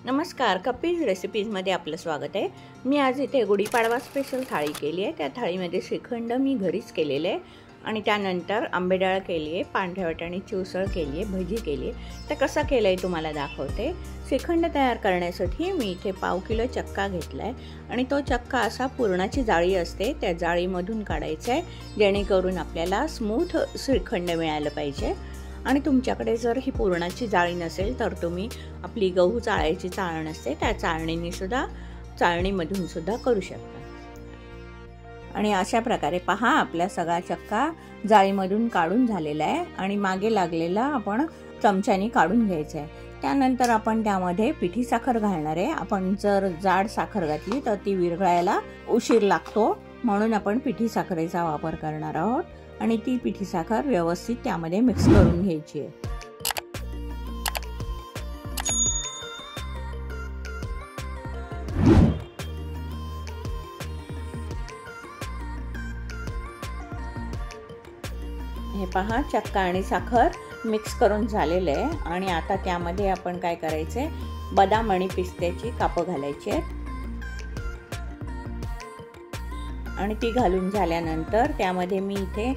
नमस्कार, कपीज रेसिपीजमध्ये आपलं स्वागत आहे। मी आज इथे गुढीपाडवा स्पेशल थाळी केली आहे। त्या थाळीमध्ये श्रीखंड मी घरीच केलेले आहे आणि त्यानंतर आंबेडाळ केली आहे, पांढऱ्या वाटाण्याची उसळ केली आहे, भजी केली आहे। तर कसं केलं आहे तुम्हाला दाखवते। श्रीखंड तयार करण्यासाठी मी इथे पाव किलो चक्का घेतला आहे आणि तो चक्का असा पुरणाची जाळी असते त्या जाळीमधून काढायचा आहे, जेणेकरून आपल्याला स्मूथ श्रीखंड मिळालं पाहिजे। आणि तुमच्याकडे जर ही पुरणाची जाळी नसेल तर तुम्ही आपली गहू चाळायची चाळण असते त्या चाळणीमधून सुद्धा करू शकता। आणि अशा प्रकारे पहा, आपला सगळा चक्का जाळीमधून काढून झालेला आहे आणि मागे लागलेला आपण चमच्याने काढून घ्यायचा आहे। त्यानंतर आपण त्यामध्ये पिठी साखर घालणार आहे। आपण जर जाड साखर घातली तर ती विरघळायला उशीर लागतो, म्हणून आपण पिठी साखरेचा वापर करणार आहोत आणि ती पिठी साखर व्यवस्थित त्यामध्ये मिक्स करून घ्यायची आहे। हे पहा, चक्का आणि साखर मिक्स करून झालेले आहे आणि आता त्यामध्ये आपण काय करायचे, बदाम आणि पिस्त्याची कापं घालायची आहेत आणि ती घालून झाल्यानंतर त्यामध्ये मी इथे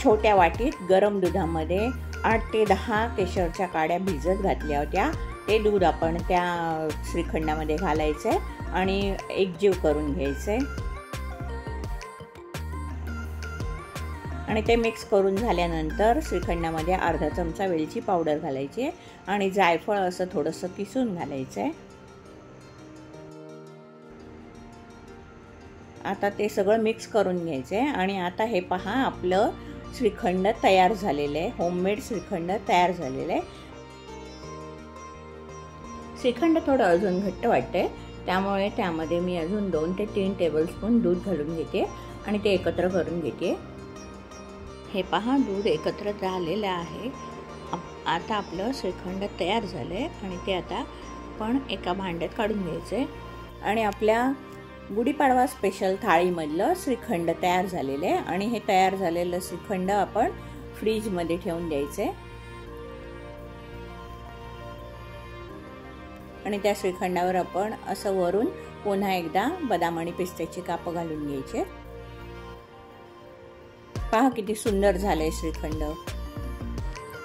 छोट्या वाटीत गरम दुधामध्ये 8 ते 10 केशरच्या काड्या भिजत घातल्या होत्या। ते दूध आपण त्या श्रीखंडामध्ये घालायचे आणि एकजीव करून घ्यायचे आणि ते मिक्स करून झाल्यानंतर श्रीखंडामध्ये अर्धा चमचा वेलची पावडर घालायची आणि जायफळ असं थोडंसं किसून घालायचं। आता ते सगळं मिक्स करून घ्यायचे आणि आता हे पहा, आपलं श्रीखंड तयार झालेलं आहे। होममेड श्रीखंड तयार झालेलं आहे। श्रीखंड थोडं अजून घट्ट वाटते, त्यामुळे त्यामध्ये मी अजून 2 ते 3 टेबलस्पून दूध घालून घेते आणि ते एकत्र करून घेते। हे पहा, दूध एकत्र झालेलं आहे। आता आपलं श्रीखंड तयार झालंय आणि ते आता आपण एका भांड्यात काढून घ्यायचे आणि आपल्या गुढीपाडवा स्पेशल थाळीमधलं श्रीखंड तयार झालेलं आहे आणि हे तयार झालेलं श्रीखंड आपण फ्रीजमध्ये ठेवून द्यायचे आणि त्या श्रीखंडावर आपण असं वरून पुन्हा एकदा बदाम आणि पिस्त्याची कापं घालून घ्यायचे। पहा किती सुंदर झालंय श्रीखंड।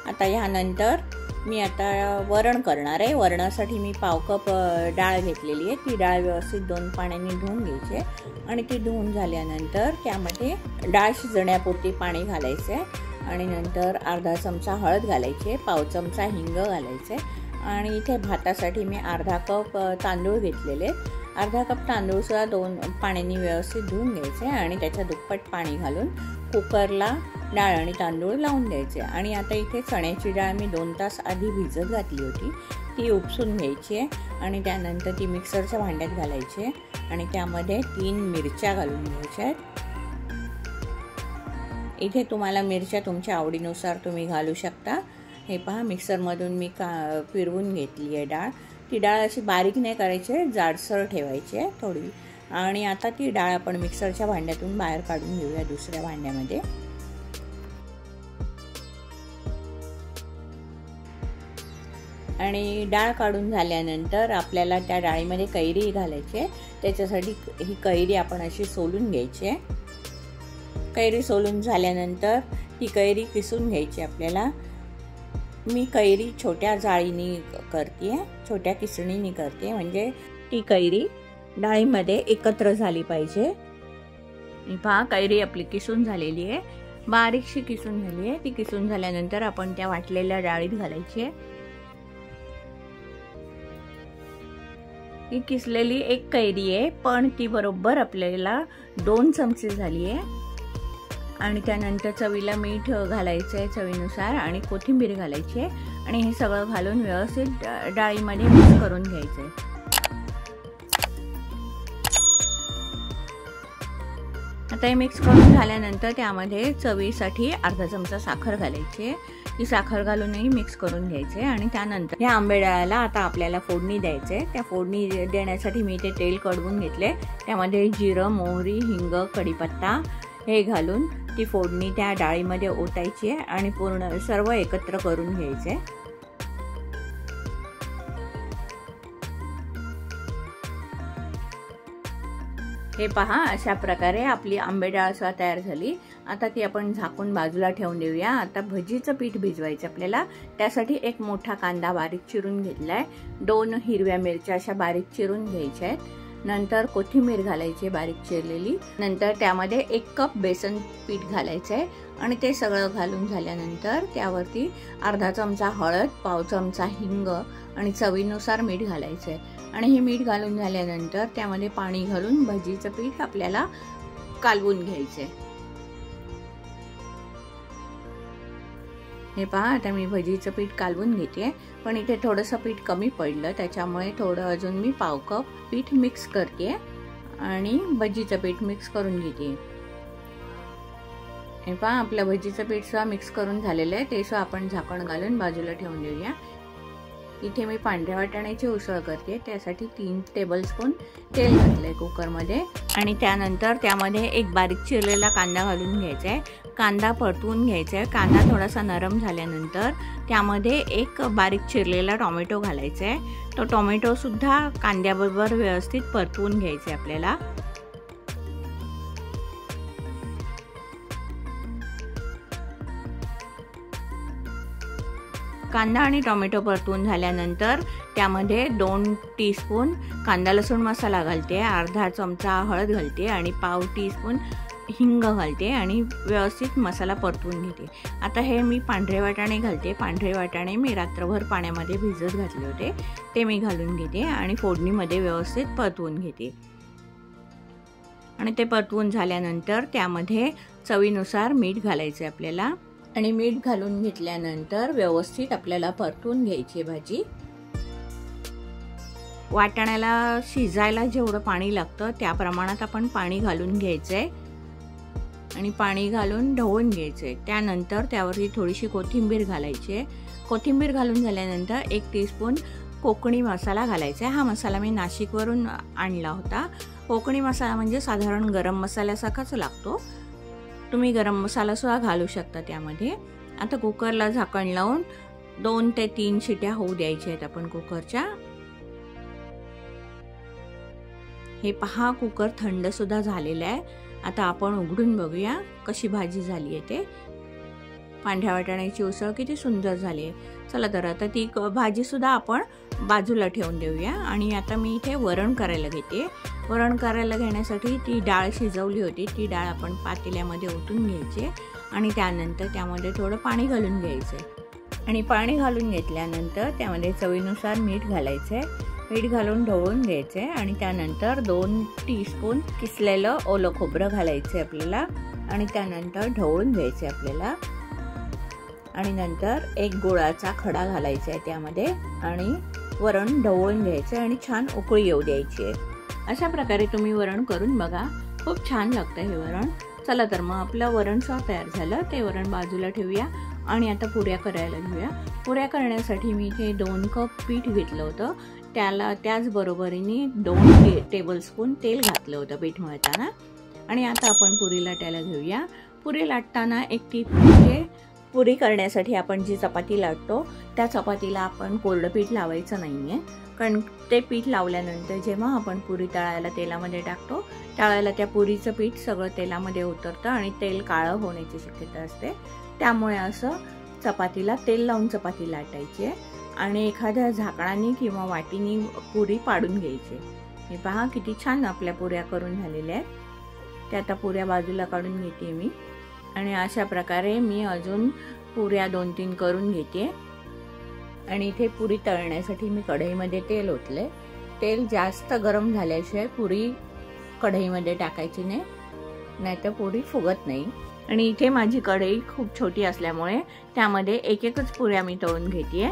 आता यानंतर मी आता वरण करणार आहे। वरणासाठी मी पाव कप डाळ घेतलेली आहे। ती डाळ व्यवस्थित 2 पाण्याने धुवून घ्यायची आणि ती धुवून झाल्यानंतर त्यामध्ये डाळ शिजण्यापुरती पाणी घालायचे आणि नंतर अर्धा चमचा हळद घालायची, पाव चमचा हिंग घालायचे आणि इथे भातासाठी मी अर्धा कप तांदूळ घेतलेले। अर्धा कप तांदूळ सुद्धा 2 पाण्याने व्यवस्थित धुवून घ्यायचे आणि त्याच्या दुप्पट पाणी घालून कुकरला डाळ आणि तांदूळ लावून द्यायचे। आणि आता इथे चण्याची डाळ मी 2 तास आधी भिजत घातली होती, ती उपसून घ्यायची आहे आणि त्यानंतर ती मिक्सरच्या भांड्यात घालायची आणि त्यामध्ये 3 मिरच्या घालून घ्यायच्या आहेत। इथे तुम्हाला मिरच्या तुमच्या आवडीनुसार तुम्ही घालू शकता। हे पहा, मिक्सरमधून मी फिरवून घेतली आहे डाळ। ती डाळ अशी बारीक नाही करायची, जाडसर ठेवायची आहे थोडी। आणि आता ती डाळ आपण मिक्सरच्या भांड्यातून बाहेर काढून घेऊया दुसऱ्या भांड्यामध्ये। आणि डाळ काढून झाल्यानंतर आपल्याला त्या डाळीमध्ये कैरी घालायची, त्याच्यासाठी ही कैरी आपण अशी सोलून घ्यायची। कैरी सोलून झाल्यानंतर ती कैरी किसून घ्यायची आपल्याला। मी कैरी छोट्या जाळीने करते, छोट्या किसणीने करते, म्हणजे ती कैरी डाळीमध्ये एकत्र झाली पाहिजे। पहा, कैरी आपली किसून झालेली आहे, बारीकशी किसून झाली आहे। ती किसून झाल्यानंतर आपण त्या वाटलेल्या डाळीत घालायची आहे। ही किसलेली एक कैरी आहे, पण ती बरोबर आपल्याला 2 चमचे झाली आहे। आणि त्यानंतर चवीला मीठ घालायचं आहे चवीनुसार आणि कोथिंबीर घालायची आहे आणि हे सगळं घालून व्यवस्थित डाळीमध्ये मिक्स करून घ्यायचं आहे। आता हे मिक्स करून झाल्यानंतर त्यामध्ये चवीसाठी अर्धा चमचा साखर घालायची आहे। ती साखर घालूनही मिक्स करून घ्यायचे आणि त्यानंतर ह्या आंबेडाळाला आता आपल्याला फोडणी द्यायचे। त्या फोडणी देण्यासाठी मी इथे तेल कडवून घेतले, त्यामध्ये जिरं, मोहरी, हिंग, कढीपत्ता हे घालून ती फोडणी त्या डाळीमध्ये ओतायची आहे आणि पूर्ण सर्व एकत्र करून घ्यायचे। हे पहा, अशा प्रकारे आपली आंबे डाळ सुद्धा तयार झाली। आता ती आपण झाकून बाजूला ठेवून देऊया। आता भजीचं पीठ भिजवायचं आपल्याला। त्यासाठी एक मोठा कांदा बारीक चिरून घेतलाय, 2 हिरव्या मिरच्या अशा बारीक चिरून घ्यायच्या आहेत, नंतर कोथिंबीर घालायची बारीक चिरलेली, नंतर त्यामध्ये 1 कप बेसन पीठ घालायचं आहे आणि ते सगळं घालून झाल्यानंतर त्यावरती अर्धा चमचा हळद, पाव चमचा हिंग आणि चवीनुसार मीठ घालायचं आहे। आणि हे मीठ घालून झाल्यानंतर त्यामध्ये पाणी घालून भजीचं पीठ आपल्याला कालवून घ्यायचंय। हे पहा, आता मी भजीचं पीठ कालवून घेते, पण इथे थोडंसं पीठ कमी पडलं, त्याच्यामुळे थोडं अजून मी पाव कप पीठ मिक्स करते आणि भजीचं पीठ मिक्स करून घेते। हे पहा, आपलं भजीचं पीठ सुद्धा मिक्स करून झालेलं आहे, ते सुद्धा आपण झाकण घालून बाजूला ठेवून देऊया। इथे मी पांढऱ्या वाटाण्याची उसळ करते, त्यासाठी 3 टेबलस्पून तेल घातलंय कुकरमध्ये आणि त्यानंतर त्यामध्ये एक बारीक चिरलेला कांदा घालून घ्यायचा आहे। कांदा परतवून घ्यायचा आहे। कांदा थोडासा नरम झाल्यानंतर त्यामध्ये एक बारीक चिरलेला टोमॅटो घालायचा आहे। तो टोमॅटो सुद्धा कांद्याबरोबर व्यवस्थित परतवून घ्यायचा आहे आपल्याला। कांदा आणि टोमॅटो परतवून झाल्यानंतर त्यामध्ये 2 टीस्पून कांदा लसूण मसाला घालते, अर्धा चमचा हळद घालते आणि पाव टीस्पून हिंग घालते आणि व्यवस्थित मसाला परतवून घेते। आता हे मी पांढरे वाटाणे घालते। पांढरे वाटाणे मी रात्रभर पाण्यामध्ये भिजत घातले होते, ते मी घालून घेते आणि फोडणीमध्ये व्यवस्थित परतवून घेते। आणि ते परतवून झाल्यानंतर त्यामध्ये चवीनुसार मीठ घालायचे आपल्याला आणि मीठ घालून घेतल्यानंतर व्यवस्थित आपल्याला परतून घ्यायची भाजी। वाटाण्याला शिजायला जेवढं पाणी लागतं त्या प्रमाणात आपण पाणी घालून घ्यायचंय आणि पाणी घालून ढवळून घ्यायचंय। त्यानंतर त्यावरती थोडीशी कोथिंबीर घालायची आहे। कोथिंबीर घालून झाल्यानंतर 1 टीस्पून कोकणी मसाला घालायचा आहे। हा मसाला मी नाशिकवरून आणला होता। कोकणी मसाला म्हणजे साधारण गरम मसाल्यासारखाच लागतो, तुम्ही गरम मसाला सुद्धा घालू शकता त्यामध्ये। आता कुकरला झाकण लावून 2 ते 3 शिट्या होऊ द्यायच्या आहेत आपण कुकरच्या। हे पहा, कुकर थंड सुद्धा झालेला आहे। आता आपण उघडून बघूया कशी भाजी झाली आहे ते। पांढऱ्या वाटाण्याची उसळ किती सुंदर झाली आहे। चला तर आता ती भाजी सुद्धा आपण बाजूला ठेवून देऊया आणि आता मी इथे वरण करायला घेते। वरण करायला घेण्यासाठी ती डाळ शिजवली होती, ती डाळ आपण पातेल्यामध्ये ओतून घ्यायची आणि त्यानंतर त्यामध्ये थोडं पाणी घालून घ्यायचं आणि पाणी घालून घेतल्यानंतर त्यामध्ये चवीनुसार मीठ घालायचं। मीठ घालून ढवळून घ्यायचे आणि त्यानंतर 2 टीस्पून किसलेलं ओलं खोबरं घालायचं आपल्याला आणि त्यानंतर ढवळून घ्यायचे आपल्याला आणि नंतर एक गुळाचा खडा घालायचा आहे त्यामध्ये आणि वरण ढवळून घ्यायचं आणि छान उकळी येऊ द्यायची आहे। अशा प्रकारे तुम्ही वरण करून बघा, खूप छान लागतं हे वरण। चला तर मग आपलं वरण सुद्धा तयार झालं, ते वरण बाजूला ठेवूया आणि आता पुऱ्या करायला घेऊया। पुऱ्या करण्यासाठी मी इथे 2 कप पीठ घेतलं होतं, त्याला त्याचबरोबरीने 2 टेबलस्पून तेल घातलं होतं पीठ मळताना आणि आता आपण पुरी लाटायला घेऊया। पुरी लाटताना एक टीप म्हणजे पुरी करण्यासाठी आपण जी चपाती लाटतो त्या चपातीला आपण कोरडं पीठ लावायचं नाहीये, कारण ते पीठ लावल्यानंतर जेव्हा आपण पुरी तळायला तेलामध्ये टाकतो त्यावेळेला त्या पुरीचं पीठ सगळं तेलामध्ये उतरतं आणि तेल काळं होण्याची शक्यता असते। त्यामुळे असं चपातीला तेल लावून चपाती लाटायची आहे आणि एखाद्या झाकणाने किंवा वाटीने पुरी पाडून घ्यायची। हे पहा, किती छान आपल्या पुऱ्या करून झालेल्या आहेत। त्या आता पुऱ्या बाजूला काढून घेते मी आणि अशा प्रकारे मी अजून पुऱ्या 2-3 करून घेते आणि इथे पुरी तळण्यासाठी मी कढईमध्ये तेल ओतले। तेल जास्त गरम झाल्याशिवाय पुरी कढईमध्ये टाकायची नाही, नाहीतर पुरी फुगत नाही। आणि इथे माझी कढई खूप छोटी असल्यामुळे त्यामध्ये एक-एकच पुऱ्या मी तळून घेते।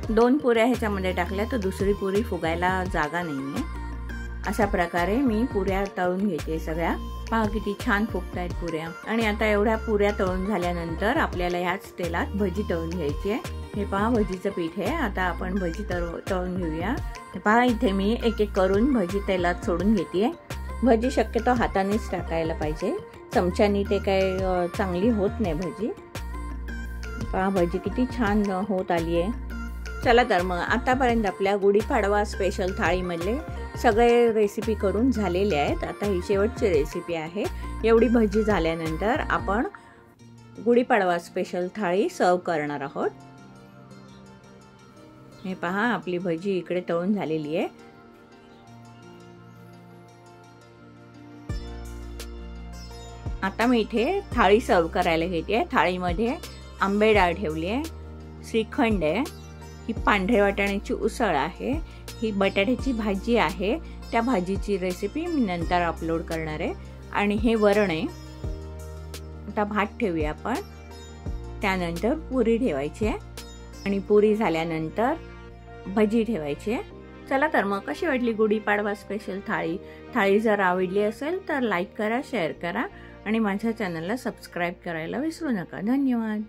2 पुऱ्या ह्याच्यामध्ये टाकल्या तर दुसरी पुरी फुगायला जागा नाहीये। अशा प्रकारे मी पुऱ्या तळून घेते सगळ्या। पहा किती छान फुगतायत पुऱ्या। आणि आता एवढ्या पुऱ्या तळून झाल्यानंतर आपल्याला ह्याच तेलात भजी तळून घ्यायची आहे। हे पहा, भजीचं पीठ आहे। आता आपण भजी तळून घेऊया। पहा, इथे मी एक-एक करून भजी तेलात सोडून घेते। भजी शक्यतो हातानेच टाकायला पाहिजे, चमच्यानी ते काय चांगली होत नाही भजी। पहा, भजी किती छान होत आली आहे, चला तर मग आतापर्यंत आपल्या गुढीपाडवा स्पेशल थाळीमधले सगळे रेसिपी करून झालेले आहेत. आता ही शेवटची रेसिपी आहे. एवढी भजी झाल्यानंतर आपण गुढीपाडवा स्पेशल थाळी सर्व करणार आहोत. हे पहा, आपली भजी इकडे तळून झालेली आहे. आता मी इथे थाळी सर्व करायला घेते. थाळीमध्ये आंबे डाळ ठेवली आहे, श्रीखंड आहे, ही पांढऱ्या वाटाण्याची उसळ आहे, ही बटाट्याची भाजी आहे. त्या भाजीची रेसिपी मी नंतर अपलोड करणार आहे. आणि हे वरण आहे. आता भात ठेवूया आपण. त्यानंतर पुरी ठेवायची आहे आणि पुरी झाल्यानंतर भजी ठेवायची आहे. चला तर मग कशी वाटली गुढीपाडवा स्पेशल थाळी जर आवडली असेल तर लाईक करा, शेअर करा आणि माझ्या चॅनलला सबस्क्राईब करायला विसरू नका. धन्यवाद.